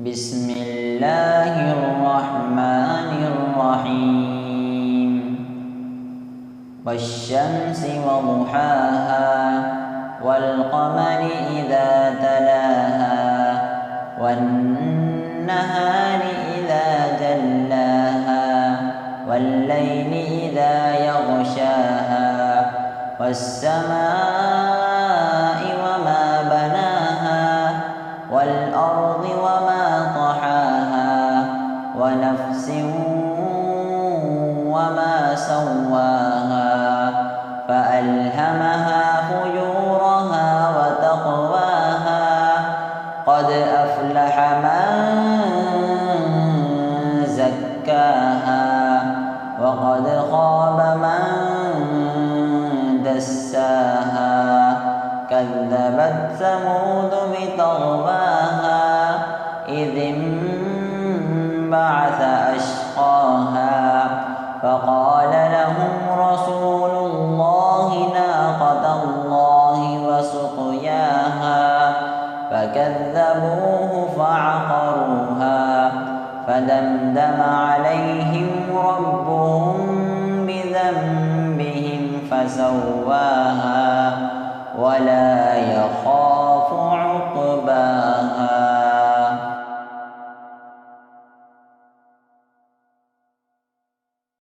بسم الله الرحمن الرحيم والشمس وضحاها والقمر إذا تلاها والنهار إذا جلاها والليل إذا يغشاها والسماء وما بناها والأرض وما طحاها ونفس وما سواها فألهمها فجورها وتقواها قد أفلح من زكاها وقد خاب من دساها كذبت ثمود بطغواها إذ انبعث أشقاها فقال لهم رسول الله ناقة الله وسقياها فكذبوه فعقروها فدمدم عليهم ربهم بذنبهم فسواها ولا يخاف